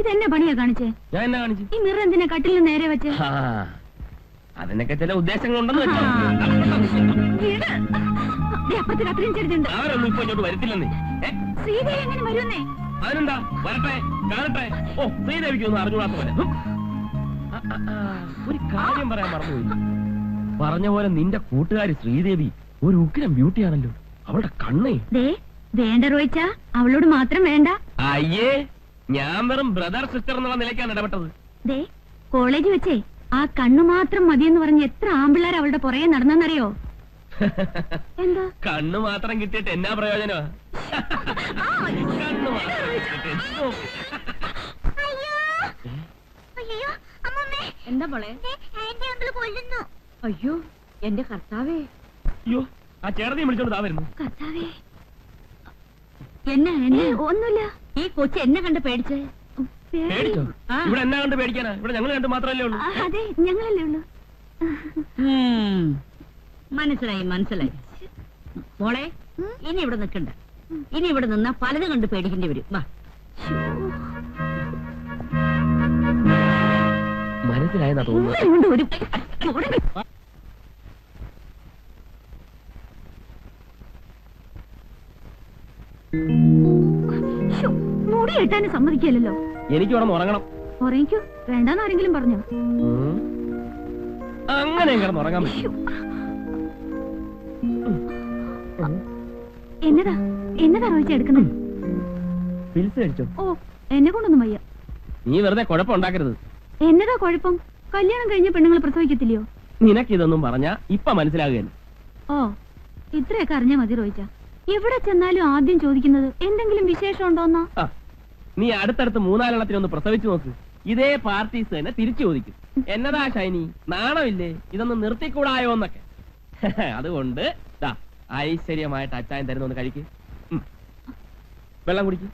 ഇതെന്നെ പണിയാ കാണിച്ചേ? ഞാൻ എന്നാ കാണിച്ചു? ഈ മിറർ എന്തിനാ കട്ടിലിന് നേരെ വെച്ച്? അതിനൊക്കെ ചില ഉദ്ദേശങ്ങളുണ്ടെന്ന് അപ്പുറത്ത് കത്രീൻ ചേരുന്നുണ്ട്. അവരൊന്നും ഇപ്പൊ ഇങ്ങോട്ട് വരത്തില്ലെന്നേ. ശ്രീദേവി എങ്ങനെ വരുന്നേ? അതിനെന്താ, വരട്ടെ, കാണട്ടെ. ഓ, ശ്രീദേവിക്കൊന്നും അറിഞ്ഞുകൂടാത്ത പോലെ. ഒരു കാര്യം പറയാൻ മറന്നുപോയി. പറഞ്ഞ പോലെ നിന്റെ കൂട്ടുകാരി ശ്രീദേവി ഒരു ഉഗ്രം ബ്യൂട്ടിയാണല്ലോ. അവളുടെ കണ്ണേ വേണ്ട റോയിച്ച, അവളോട് മാത്രം വേണ്ട. അയ്യേ, ഞാൻ വെറും ബ്രദർ സിസ്റ്റർ എന്നുള്ള നിലയ്ക്കാണ് ഇടപെട്ടത്. കോളേജ് വെച്ചേ ആ കണ്ണു മാത്രം മതിയെന്ന് പറഞ്ഞ് എത്ര ആമ്പിള്ളേർ അവളുടെ പുറകെ നടന്നെന്നറിയോ? എന്താ കണ്ണു മാത്രം കിട്ടിയിട്ട് എന്നാ പ്രയോജനമാ? കണ്ണു മാത്രം എന്താ പോളെ? അയ്യോ എന്റെ കർത്താവേ! അയ്യോ, ആ ചേട്ടനെയും വിളിച്ചോണ്ട് താ വരുന്നു. കർത്താവേ, എന്നെ ഒന്നുമില്ല. ഈ കൊച്ചു എന്നെ കണ്ട് പേടിച്ചേ. പേടിച്ചോ? ഇവിടെ എന്നാ കണ്ട് പേടിക്കാനാ? ഇവിടെ ഞങ്ങൾ കണ്ട് മാത്രല്ലേ ഉള്ളൂ. അതെ, ഞങ്ങളല്ലേ ഉള്ളൂ. മനസ്സിലായി മനസ്സിലായി. മോളെ, ഇനി ഇവിടെ നിൽക്കണ്ട. ഇനി ഇവിടെ നിന്നാ പലതും കണ്ട് പേടിക്കേണ്ടി വരും. വാ. മനസ്സിലായെന്നാ തോന്നുന്നു. മുടി കെട്ടാനും സമ്മതിക്കില്ലല്ലോ. എനിക്ക് വേണം ഉറങ്ങണം. ഉറങ്ങിക്കോ, വേണ്ടാന്ന് ആരെങ്കിലും പറഞ്ഞോ? അങ്ങനെ കിടന്ന് ഉറങ്ങാൻ പറ്റും. എന്നതാ എന്നതാ റോയിച്ച എടുക്കുന്നത്? പിൽസ് കഴിച്ചോ? ഓ, എന്നെ കൊണ്ടൊന്നും വയ്യ. നീ വെറുതെ കുഴപ്പമുണ്ടാക്കരുത്. എന്നതാ കുഴപ്പം? കല്യാണം കഴിഞ്ഞ പെണ്ണുങ്ങൾ പ്രസവിക്കത്തില്ലയോ? നിനക്കിതൊന്നും പറഞ്ഞാ ഇപ്പൊ മനസ്സിലാകുകയല്ല. ഓ, ഇത്രയൊക്കെ അറിഞ്ഞാ മതി റോയിച്ച. എവിടെ ചെന്നാലും ആദ്യം ചോദിക്കുന്നത് എന്തെങ്കിലും വിശേഷം ഉണ്ടോന്നാ. നീ അടുത്തടുത്ത് മൂന്നാലെണ്ണത്തിനൊന്ന് പ്രസവിച്ചു നോക്ക്. ഇതേ പാർട്ടീസ് തന്നെ തിരിച്ചു ചോദിക്കും. എന്നതാ ഷൈനി, നാണമില്ലേ? ഇതൊന്ന് നിർത്തിക്കൂടായോ എന്നൊക്കെ. അതുകൊണ്ട് ഐശ്വര്യമായിട്ട് അച്ചായൻ തരുന്നൊന്ന് കഴിക്ക്. വെള്ളം കുടിക്ക്.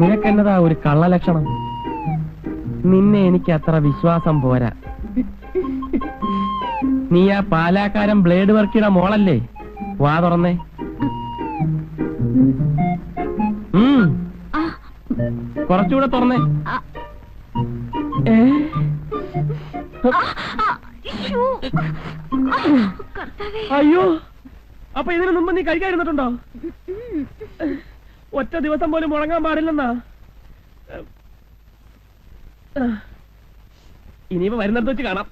നിനക്കെന്നതാ ഒരു കള്ളലക്ഷണം? നിന്നെ എനിക്ക് അത്ര വിശ്വാസം പോരാ. നീ ആ പാലാക്കാരൻ ബ്ലേഡ് വർക്കിയുടെ മോളല്ലേ? വാ തുറന്നേ. കുറച്ചുകൂടെ തുറന്നേ. അയ്യോ, അപ്പൊ ഇതിനു മുമ്പ് നീ കഴിക്കാതിരുന്നിട്ടുണ്ടോ? ഒറ്റ ദിവസം പോലും മുടങ്ങാൻ പാടില്ലെന്നാ. ഇനിയിപ്പോ വരുന്നിടത്ത് വെച്ച് കാണാം.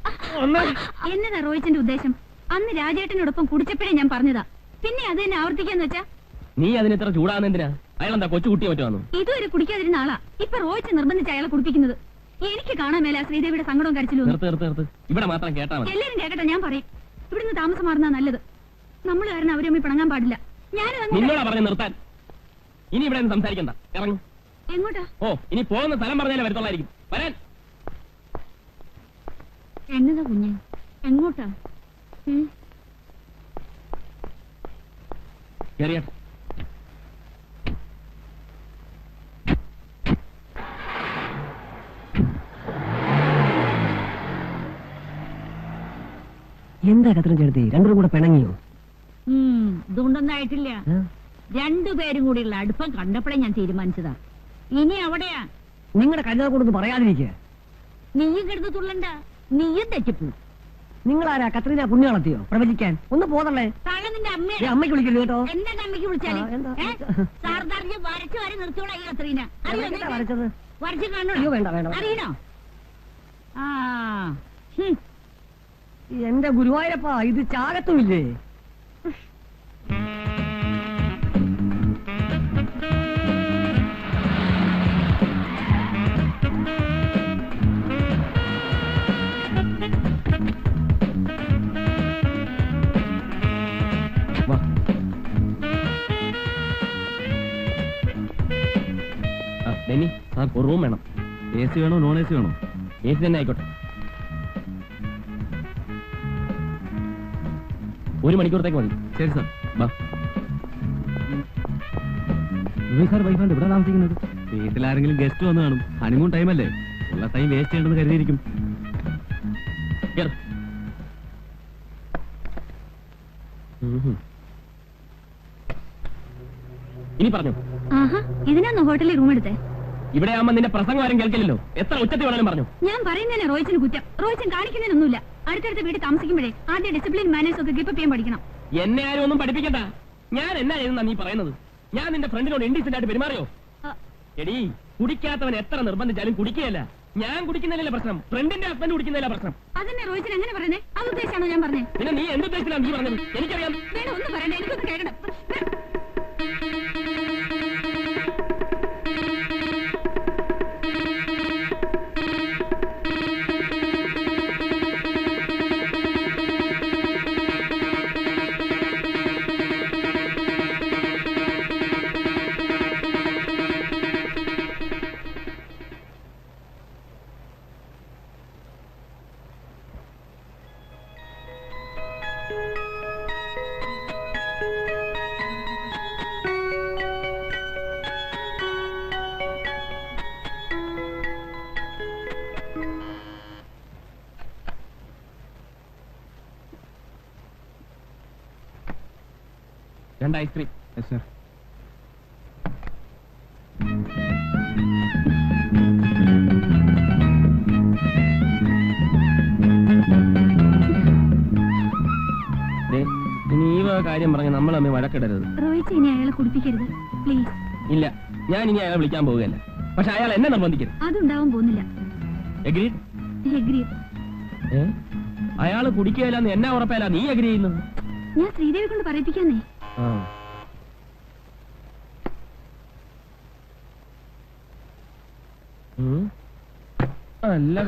എന്നതാ റോയിച്ചന്റെ ഉദ്ദേശം? അന്ന് രാജേട്ടനോടൊപ്പം കുടിച്ചപ്പോഴേ ഞാൻ പറഞ്ഞതാ. പിന്നെ അത് തന്നെ ആവർത്തിക്കാന്ന് വെച്ചാ? നീ അതിനെത്ര ചൂടാകുന്നെന്തിനാ? അയാളെന്താ കൊച്ചു കുട്ടിയെ പറ്റുവാന്നു? ഇതുവരെ കുടിക്കാതിരുന്ന ആളാ ഇപ്പൊ റോയിച്ച് നിർബന്ധിച്ച് അയാളെ കുടിപ്പിക്കുന്നത്. എനിക്ക് കാണാൻ മേല ശ്രീദേവിയുടെ സങ്കടവും കരച്ചിലും. ഇവിടെ മാത്രം കേട്ടാ മതി. എല്ലാരും കേക്കട്ടെ, ഞാൻ പറയും. ഇവിടുന്ന് താമസം മാറുന്ന നല്ലത്. നമ്മൾ കാരണം അവരമ്മി പിണങ്ങാൻ പാടില്ല. നിന്നോടാ പറഞ്ഞു നിർത്താൻ. ഇനി ഇവിടെ സംസാരിക്കണ്ട, ഇറങ്ങും. എങ്ങോട്ടാ? ഓ, ഇനി പോകുന്ന സ്ഥലം പറഞ്ഞാലേ വരത്തുള്ളായിരിക്കും. വരാൻ. എന്നതാ കുഞ്ഞ്, എങ്ങോട്ടാ? കേറിയാട്ടെ. എന്താ കത്രം ചേർത്തി? രണ്ടും കൂടെ പിണങ്ങിയോ? ഇതുകൊണ്ടൊന്നും ആയിട്ടില്ല. രണ്ടുപേരും കൂടിയുള്ള അടുപ്പം കണ്ടപ്പോഴേ ഞാൻ തീരുമാനിച്ചതാ. ഇനി അവിടെയാ. നിങ്ങളുടെ കല്യാണം കൊണ്ടൊന്നും പറയാതിരിക്കുക. നീയും കിടന്ന് തുള്ളണ്ട, നീയും തെറ്റിപ്പോ. നിങ്ങളാരാ കത്രീന പുണ്യാളത്തിയോ പ്രവചിക്കാൻ? ഒന്ന് പോതല്ലേ. താഴെ നിന്റെ അമ്മയ്ക്ക് വിളിക്കരുത് കേട്ടോ. എന്താ അമ്മയ്ക്ക് വിളിച്ചാല് സാർദാറിഞ്ഞ് വരച്ച് വരെ നിർത്തോളാ ഈ കത്രീന. വരച്ചത് വരച്ച് കാണണോ? വേണ്ട വേണ്ട. അറിയണോ? എന്റെ ഗുരുവായൂരപ്പാ, ഇത് ചാകത്തുമില്ലേ? ശനി സാർ ഒരു റൂം വേണം. AC വേണോ നോൺ AC വേണോ? AC തന്നെ ആയിക്കോട്ടെ. 1 മണിക്കൂറത്തേക്ക് മതി. ശരി സാർ. വാ. സാർ വൈഫാണ്ട് ഇവിടെ താമസിക്കുന്നത്? വീട്ടിലാരെങ്കിലും ഗസ്റ്റ് വന്ന് കാണും. ഹണിമൂൺ ടൈമല്ലേ, ഉള്ള ടൈം വേസ്റ്റ് ചെയ്യണമെന്ന് കരുതിയിരിക്കും. കേറ്. ഇനി പറഞ്ഞു. ആഹാ, ഇതിനാന്നോ ഹോട്ടലിൽ റൂം എടുത്തേ? ഇവിടെ ആവുമ്പോ നിന്റെ പ്രസംഗം ആരും കേൾക്കില്ലല്ലോ. എത്ര ഉച്ചത്തിൽ വേണമെങ്കിലും പറഞ്ഞു. ഞാൻ പറയുന്നതിനെ റോയിച്ചിന് കുറ്റം. റോയിച്ചൻ കാണിക്കുന്നതിനൊന്നുമില്ല. അടുത്തടുത്ത് വീട്ടിൽ താമസിക്കുമ്പോഴേ ആദ്യം ഡിസിപ്ലിൻ മാനേഴ്സ് ഒക്കെ കീപ്പ് ചെയ്യാൻ പഠിക്കണം. എന്നെ ആരും ഒന്നും പഠിപ്പിക്കണ്ട. ഞാൻ എന്നാ ചെയ്യുന്ന നീ പറയുന്നത്? ഞാൻ നിന്റെ ഫ്രണ്ടിനോട് ഇൻഡീസെന്റ് ആയിട്ട് പെരുമാറിയോ? എടീ, കുടിക്കാത്തവൻ എത്ര നിർബന്ധിച്ചാലും കുടിക്കുകയല്ല. ഞാൻ കുടിക്കുന്നതിലല്ല പ്രശ്നം, ഫ്രണ്ടിന്റെ ഹസ്ബൻഡ് കുടിക്കുന്നതില പ്രശ്നം. അതിനെ റോയിച്ചൻ എങ്ങനെ പറഞ്ഞേ? അത് ഉദ്ദേശിച്ചാണോ ഞാൻ പറഞ്ഞേ? പിന്നെ നീ എന്തുദ്ദേശത്തിലാണ് നീ പറഞ്ഞത്? എനിക്കറിയാം. വേണം, ഒന്നും പറയണ്ട, എനിക്കൊന്ന് കേൾക്കണം. രണ്ട് ഐസ്ക്രീം. Yes sir. ഇനി ഈ കാര്യം പറഞ്ഞ് നമ്മൾ തമ്മിൽ വഴക്കിടരുത്. റോയിച്ച ഇനി അയാളെ കുടിപ്പിക്കരുത് പ്ലീസ്. ഇല്ല, ഞാൻ ഇനി അയാളെ വിളിക്കാൻ പോവുകയല്ല. പക്ഷെ അയാൾ എന്നെ നിർബന്ധിക്കരുത്. അതുണ്ടാവാൻ പോകുന്നില്ല. എഗ്രീഡ്? എഗ്രീഡ്. അയാള് കുടിക്കുകയല്ലെന്ന് എന്നാ ഉറപ്പല്ല നീ എഗ്രി ചെയ്യുന്നത്? ഞാൻ ശ്രീദേവി കൊണ്ട് പറയിപ്പിക്കാന്നേ. അല്ല,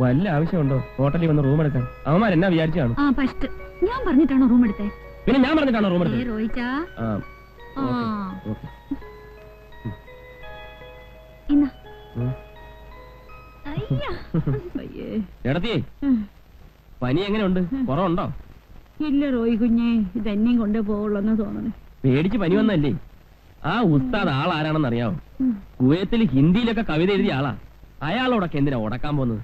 വല്ല ആവശ്യമുണ്ടോ ഹോട്ടലിൽ വന്ന് റൂം എടുക്കാൻ? അവന്മാർ എന്നാ വിചാരിച്ചാണ്? ഫസ്റ്റ് ഞാൻ പറഞ്ഞിട്ടാണോ റൂം എടുത്തേ? പിന്നെ ഞാൻ പറഞ്ഞിട്ടാണോ റൂം എടുത്തത്? റോയിച്ചാ, ഓക്കെ. എടത്തിയേ, പനി എങ്ങനെയുണ്ട്? കുറവുണ്ടോ? ഇല്ല റോയി കുഞ്ഞെ, ഇതെന്നെയും കൊണ്ടേ പോവുള്ളെന്ന് തോന്നണേ. പേടിച്ച് പനി വന്നല്ലേ? ആ ഉസ്താദ് ആളാരാണെന്ന് അറിയാവോ? കുവൈത്തിൽ ഹിന്ദിയിലൊക്കെ കവിത എഴുതിയ ആളാ. അയാളോടൊക്കെ എന്തിനാ ഉടക്കാൻ പോകുന്നത്?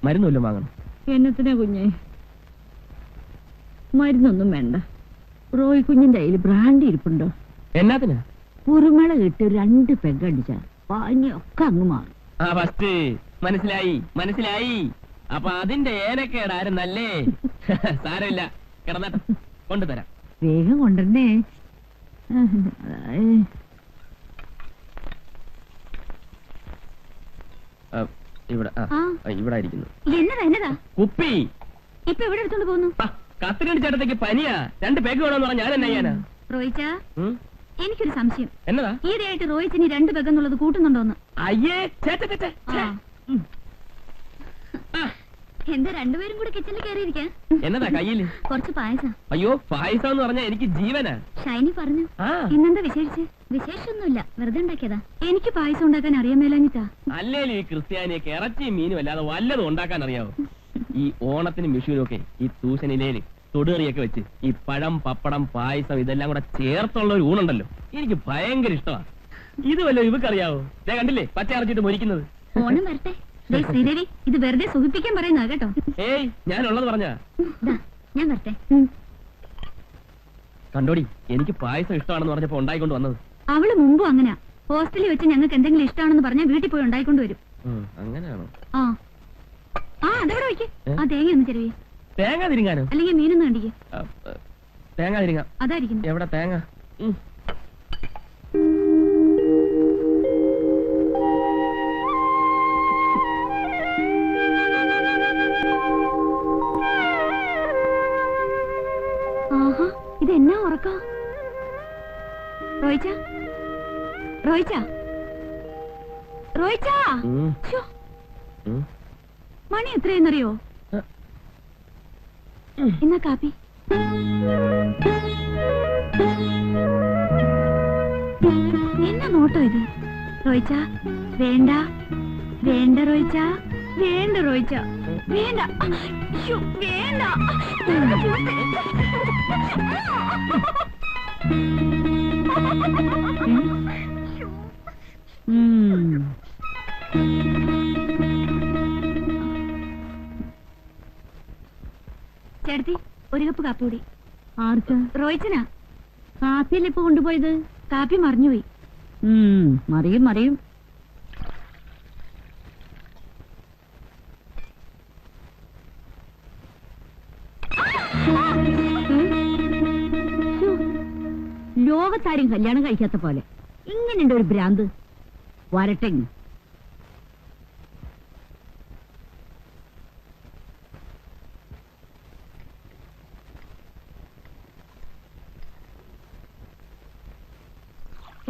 മരുന്നല്ലോ വാങ്ങണം. എന്നത്തിനാ കുഞ്ഞെ? മരുന്നൊന്നും വേണ്ട. റോയി കുഞ്ഞിന്റെ കയ്യിൽ ബ്രാൻഡി ഇരിപ്പുണ്ടോ? എന്നാത്തിനാ? കുരുമുള ഇട്ട് 2 പെഗടിച്ച പനിയൊക്കെ അങ്ങ് മാറും. ഫസ്റ്റ് മനസ്സിലായി മനസ്സിലായി. അപ്പൊ അതിന്റെ ഏനക്കേടായിരുന്നല്ലേ? സാരമില്ല, കിടന്നട്ടെ, കൊണ്ടുതരാം. വേഗം കൊണ്ടുവരണേ. ഇവിടെ ഇവിടെ ഇരിക്കുന്നു. എന്നതാ കുപ്പി ഇപ്പൊ എവിടെ എടുത്തോണ്ട് പോകുന്നു? കത്തിരണ്ട് ചേട്ടത്തേക്ക് പനിയാ. 2 പെഗ് വേണമെന്ന് പറഞ്ഞാൽ ഞാൻ എന്നാ ചെയ്യാനാ? റോയിച്ച, എനിക്കൊരു സംശയം. എന്നതാ? ഈയിടെയായിട്ട് റോയിച്ചിനി 2 പെഗ് എന്നുള്ളത് കൂട്ടുന്നുണ്ടോന്ന്? അയ്യേ, എന്താ രണ്ടുപേരും കൂടെ കിച്ചണിൽ കയറിയിരിക്കാ? എന്നതാ കയ്യില്? കുറച്ച് പായസം. അയ്യോ, പായസം എന്ന് പറഞ്ഞാൽ എനിക്ക് ജീവനാ. ഷൈനി പറഞ്ഞു. ഇന്നെന്താ വിശേഷിച്ച്? വിശേഷമൊന്നുമില്ല, വെറുതെ ഉണ്ടാക്കിയതാ. എനിക്ക് പായസം ഉണ്ടാക്കാൻ അറിയാൻ മേലാഞ്ഞിട്ടാ. അല്ലേലും ഈ ക്രിസ്ത്യാനിയൊക്കെ ഇറച്ചിയും മീനും അല്ലാതെ വല്ലതും ഉണ്ടാക്കാൻ അറിയാവോ? ഈ ഓണത്തിനും വിഷുവിനും ഒക്കെ ഈ തൂശനിലയില് തൊടുകറിയൊക്കെ വെച്ച് ഈ പഴം, പപ്പടം, പായസം ഇതെല്ലാം കൂടെ ചേർത്തുള്ള ഒരു ഊണുണ്ടല്ലോ, എനിക്ക് ഭയങ്കര ഇഷ്ടമാണ്. ഇത് വല്ലോ ഇവക്കറിയാവോ? ഞാൻ കണ്ടില്ലേ പച്ച അരച്ചിട്ട് മൊരിക്കുന്നത്. ഓണം വരട്ടെ. ശ്രീദേവി, ഇത് വെറുതെ സുഖിപ്പിക്കാൻ പറയുന്നതാ കേട്ടോ. ഏയ്, ഞാനുള്ളത് പറഞ്ഞാ. ഞാൻ വരട്ടെ. കണ്ടോടി, എനിക്ക് പായസം ഇഷ്ടമാണെന്ന് പറഞ്ഞപ്പോ ഉണ്ടായിക്കൊണ്ട് വന്നത്. അവള് മുമ്പും അങ്ങനെയാ. ഹോസ്റ്റലിൽ വെച്ച് ഞങ്ങൾക്ക് എന്തെങ്കിലും ഇഷ്ടമാണെന്ന് പറഞ്ഞാൽ വീട്ടിൽ പോയി ഉണ്ടായിക്കൊണ്ട് വരും. അങ്ങനെയാണോ? അതെവിടെ വയ്ക്ക്. ആ തേങ്ങ ഒന്ന് ചെരുവേ. തേങ്ങ തിരിങ്ങാനോ? അല്ലെങ്കിൽ മീനൊന്നും കണ്ടിക്ക്. തേങ്ങ തിരിങ്ങാം. അതായിരിക്കും. എവിടെ തേങ്ങ? ഇതെന്നാ ഉറക്ക? റോയിച്ച, റോയിച്ച, റോയിച്ച, മണി എത്രയെന്നറിയോ? എന്നാ കാപ്പി. എന്നാ നോട്ടോ ഇത്? റോയിച്ച വേണ്ട, വേണ്ട റോയിച്ച, വേണ്ട റോയിച്ച, വേണ്ട, ശ്ശോ, വേണ്ട. ചേട്ടത്തി, ഒരു കപ്പ് കാപ്പി കൂടി. ആർക്ക്? റോയിച്ചനാ. കാപ്പിയല്ലേ ഇപ്പൊ കൊണ്ടുപോയത്? കാപ്പി മറിഞ്ഞുപോയി. മറിയും മറിയും. ലോകത്താരും കല്യാണം കഴിക്കാത്ത പോലെ ഇങ്ങനെയുണ്ട് ഒരു ഭ്രാന്ത്. വരട്ടെ.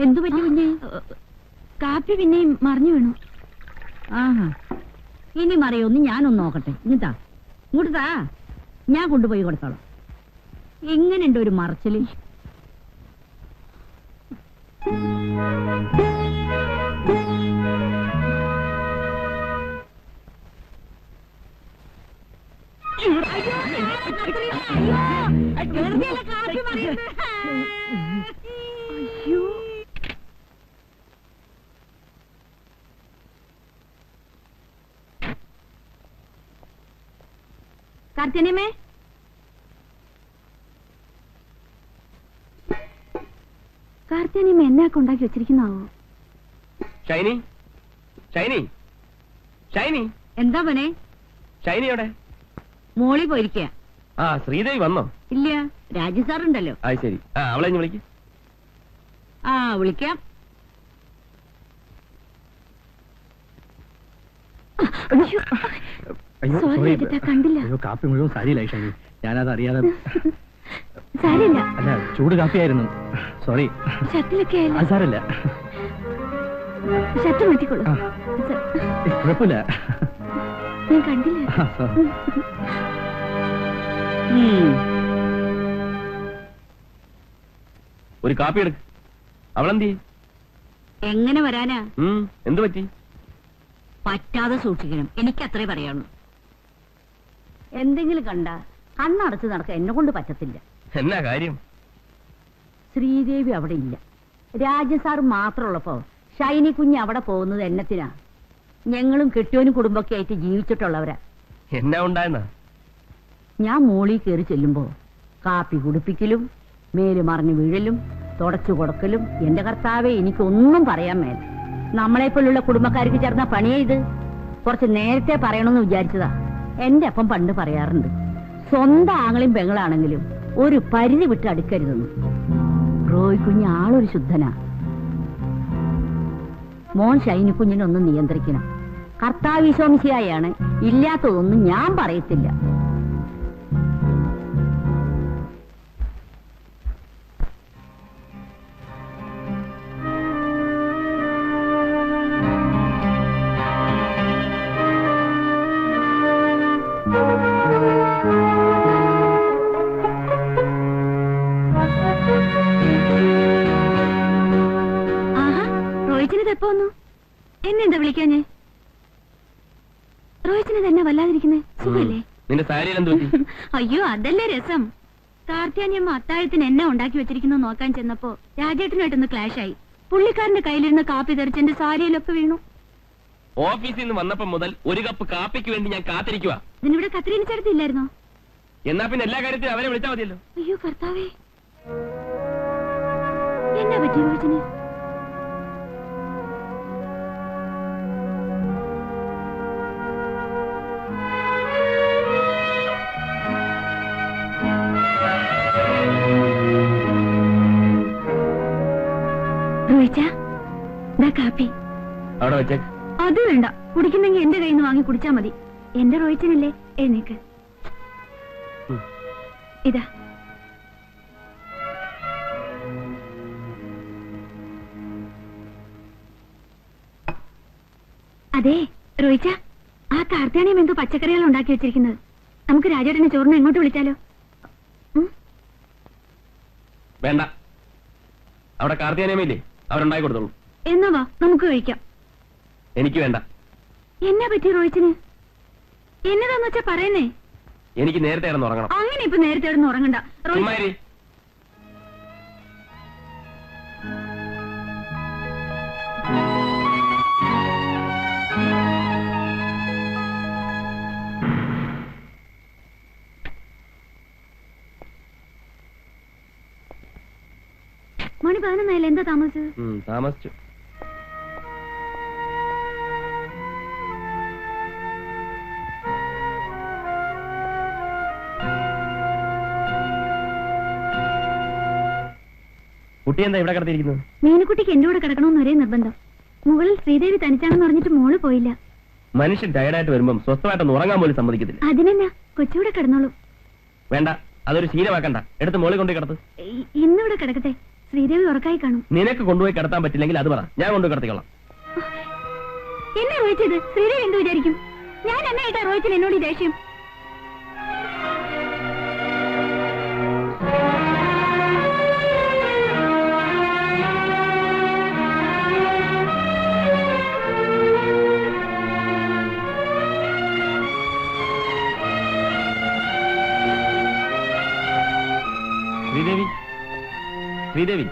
എന്തു പറ്റി കുഞ്ഞ്? കാപ്പി പിന്നെയും മറിഞ്ഞു വീണു. ആഹാ, ഇനി മറിയൊന്ന് ഞാനൊന്ന് നോക്കട്ടെ. ഇങ്ങത്താ, ഇങ്ങോട്ട് താ, ഞാൻ കൊണ്ടുപോയി കൊടുത്തോളാം. എങ്ങനെയുണ്ട് ഒരു മറച്ചില്? കാർത്തിയനിയമ്മേ, കാർത്തിയനിയമ്മ എന്നൊക്കെ ഉണ്ടാക്കി വെച്ചിരിക്കുന്നാവോ? ഷൈനി, ഷൈനി, ഷൈനി. എന്താ മോനെ? ഷൈനിയോടെ? മോളി പോയിരിക്കുക. ആ, ശ്രീദേവി വന്നോ? ഇല്ല, രാജു സാറുണ്ടല്ലോ. ആ, ശരി. ആ, അവളെ ഇനി വിളിക്ക്. ആ, വിളിക്കാം. സോറി ഏട്ടാ, കണ്ടില്ല. കാപ്പി മുഴുവൻ സാരിയിലായി ഷൈനി, ഞാനത് അറിയാതെ. സാരില്ല, അല്ല, ചൂട് കാപ്പിയായിരുന്നു. സോറി. ഷട്ടിലൊക്കെ സാരല്ല, ഷട്ട് മാറ്റിക്കോളൂ. കുഴപ്പമില്ല. ഞാൻ കണ്ടില്ല. ഒരു കാപ്പി എടുക്ക്. അവളെന്തി? എങ്ങനെ വരാനാ? എന്തു പറ്റി? പറ്റാതെ സൂക്ഷിക്കണം, എനിക്കത്രേ പറയാനുള്ളൂ. എന്തെങ്കിലും കണ്ട കണ്ണടച്ച് നടക്കാൻ എന്നെ കൊണ്ട് പറ്റത്തില്ല. എന്നാ കാര്യം? ശ്രീദേവി അവിടെ ഇല്ല. രാജസാർ മാത്രമുള്ളപ്പോ ഷൈനി കുഞ്ഞ് അവിടെ പോകുന്നത് എന്നത്തിനാ? ഞങ്ങളും കെട്ടിയോനും കുടുംബമൊക്കെ ആയിട്ട് ജീവിച്ചിട്ടുള്ളവരാ. എന്നാ ഉണ്ടായെന്നാ? ഞാൻ മോളി കയറി ചെല്ലുമ്പോ കാപ്പി കുടിപ്പിക്കലും മേല് മറിഞ്ഞു വീഴലും തുടച്ചു കൊടുക്കലും. എന്റെ കർത്താവെ, എനിക്കൊന്നും പറയാൻ മേല. നമ്മളെപ്പോലുള്ള കുടുംബക്കാർക്ക് ചേർന്ന പണിയാ ഇത്. കുറച്ച് നേരത്തെ പറയണമെന്ന് വിചാരിച്ചതാ. എന്റെ അപ്പം പണ്ട് പറയാറുണ്ട്, സ്വന്തം ആങ്ങളും പെങ്ങളാണെങ്കിലും ഒരു പരിധി വിട്ട് അടുക്കരുതെന്ന്. റോയ് കുഞ്ഞ് ആളൊരു ശുദ്ധനാ. മോൻ ഷൈനി കുഞ്ഞിനൊന്നും നിയന്ത്രിക്കണം. കർത്താവിശ്വാസിയായാണ്, ഇല്ലാത്തതൊന്നും ഞാൻ പറയത്തില്ല. എപ്പോ വന്നു? എന്നെന്താ വിളിക്കാഞ്ഞേ? റോഹിച്ചിന് തന്നെ വല്ലാതിരിക്കുന്നേ, സുഖല്ലേ? നിന്റെ സാരിയിലെന്ത് പറ്റി? അയ്യോ, അതല്ലേ രസം. കാർത്തിയാനിയമ്മ അത്താഴത്തിന് എന്നെ ഉണ്ടാക്കി വെച്ചിരിക്കുന്നു നോക്കാൻ ചെന്നപ്പോ രാജേട്ടനായിട്ടൊന്ന് ക്ലാഷ് ആയി. പുള്ളിക്കാരന്റെ കയ്യിലിരുന്ന് കാപ്പി തെറിച്ച് എന്റെ സാരിയിലൊക്കെ വീണു. ഓഫീസിൽ നിന്ന് വന്നപ്പോ മുതൽ ഒരു കപ്പ് കാപ്പിക്ക് വേണ്ടി ഞാൻ കാത്തിരിക്കുക. ഇതിനിവിടെ കത്രീന ചേർത്തില്ലായിരുന്നോ? എന്നാ പിന്നെ എല്ലാ കാര്യത്തിലും അവരെ വിളിച്ചാൽ മതിയല്ലോ. അയ്യോ കർത്താവേ, എന്നാ പറ്റി റോഹിച്ചിന്? കാപ്പി അവിടെ വെച്ചേക്ക്. അത് വേണ്ട, കുടിക്കുന്നെങ്കിൽ എന്റെ കയ്യിൽ നിന്ന് വാങ്ങി കുടിച്ചാ മതി. എന്റെ റോയിച്ചനല്ലേ, എഴുന്നേക്ക്. ഇതാ. അതെ റോയിച്ച, ആ കാർത്തിയാണിയും എന്തോ പച്ചക്കറികൾ ഉണ്ടാക്കി വെച്ചിരിക്കുന്നത്. നമുക്ക് രാജേട്ടനെ ചോറിന് എങ്ങോട്ട് വിളിച്ചാലോ? വേണ്ട, അവിടെ കാർത്തിയാനിയമ്മയില്ലേ, അവരുണ്ടാക്കി കൊടുത്തോളൂ. എന്നാ വാ നമുക്ക് കഴിക്കാം. എനിക്ക് വേണ്ട. എന്നാ പറ്റി റോയിച്ചിന്? എന്നതാന്ന് വെച്ചാ പറയുന്നേ. എനിക്ക് നേരത്തെ കിടന്ന് ഉറങ്ങണം. അങ്ങനെ ഇപ്പൊ നേരത്തെ കിടന്ന് ഉറങ്ങണ്ട ചുമ്മാരി. മണി 11 എന്താ താമസിച്ചത്? താമസിച്ചു. കുട്ടി എന്താ ഇവിടെ കിടത്തിയിരിക്കുന്നത്? മീനുകുട്ടിക്ക് എന്റെ കൂടെ കിടക്കണമെന്ന് ഒരേ നിർബന്ധം. മുകളിൽ ശ്രീദേവി തനിച്ചാണെന്ന് പറഞ്ഞിട്ട് മോള് പോയില്ല. മനുഷ്യൻ ടയർഡായിട്ട് വരുമ്പം സ്വസ്ഥമായിട്ടൊന്ന് ഉറങ്ങാൻ പോലും സമ്മതിക്കത്തില്ല. അതിനെന്നാ, കൊച്ചുകൂടെ കിടന്നോളൂ. വേണ്ട, അതൊരു ശീലമാക്കണ്ട. എടുത്ത് മോളിൽ കൊണ്ടുപോയി കിടത്ത്. ഇന്നിവിടെ കിടക്കട്ടെ, ശ്രീദേവി ഉറക്കായി കാണും. നിനക്ക് കൊണ്ടുപോയി കിടത്താൻ പറ്റില്ലെങ്കിൽ അത് പറ, ഞാൻ കൊണ്ടുപോയി കിടത്തിക്കൊള്ളാം. എന്നെ റോയിച്ചത് ശ്രീദേവി എന്ത് വിചാരിക്കും? ഞാൻ എന്നായിട്ടാ റോയിച്ചത് എന്നോട് ഈ ദേഷ്യം? ശ്രീദേവി,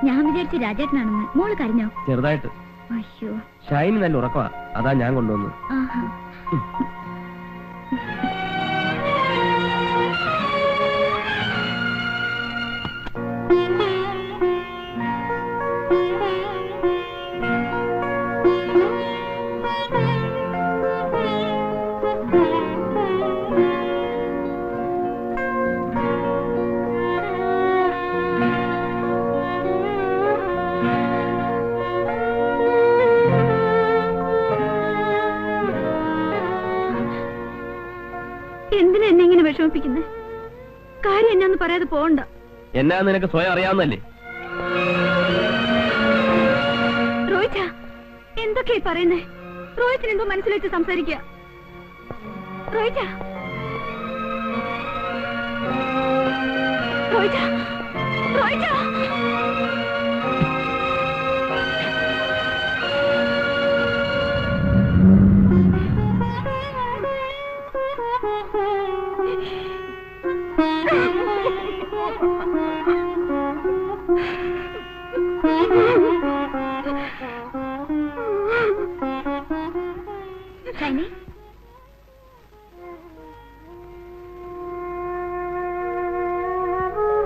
ഞാൻ വിചാരിച്ചു രാജേട്ടനാണെന്ന്. മോള് കരഞ്ഞോ? ചെറുതായിട്ട്. അയ്യോ, ഷൈനി നല്ല ഉറക്കമാ, അതാ ഞാൻ കൊണ്ടുവന്നു. ആഹാ. എന്തിനാ എന്നെ ഇങ്ങനെ വിഷമിപ്പിക്കുന്നേ? കാര്യം എന്നാന്ന് പറയാതെ പോകണ്ട. എന്നാ നിനക്ക് സ്വയം അറിയാവുന്നല്ലേ? റോയിച്ച എന്തൊക്കെയാ പറയുന്നേ? റോയിച്ചിന് എന്തോ മനസ്സിൽ വെച്ച് സംസാരിക്കുക. റോയിച്ച, റോയിച്ച, റോയിച്ച. ഷൈനി,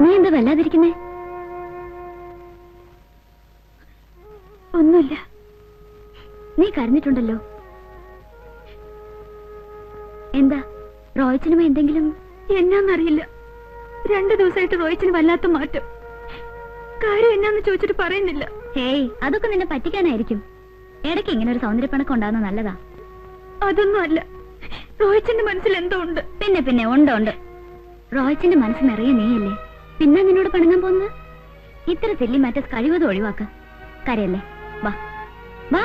നീ എന്താ വല്ലാതിരിക്കുന്നേ? ഒന്നുമില്ല. നീ കരഞ്ഞിട്ടുണ്ടല്ലോ. എന്താ റോയിച്ചിനുമ എന്തെങ്കിലും? എന്നാന്നറിയില്ല, 2 ദിവസമായിട്ട് റോയിച്ചിന് വല്ലാത്ത മാറ്റം. കാര്യം എന്നാന്ന് ചോദിച്ചിട്ട് പറയുന്നില്ല. ഹേയ്, അതൊക്കെ നിന്നെ പറ്റിക്കാനായിരിക്കും. ഇടയ്ക്ക് ഇങ്ങനെ ഒരു സൗന്ദര്യപ്പണക്കം ഉണ്ടാകുന്ന നല്ലതാ. അതൊന്നും അല്ല, റോയിച്ചിന്റെ മനസ്സിൽ എന്തോ ഉണ്ട്. പിന്നെ ഉണ്ട്. റോയിച്ചിന്റെ മനസ്സ് നിറയെ നീയല്ലേ, പിന്നെ നിന്നോട് പണങ്ങാൻ പോകുന്നത്? ഇത്ര സില്ലി മാറ്റസ് കഴിവതും ഒഴിവാക്ക. കരയല്ലേ, വാ വാ.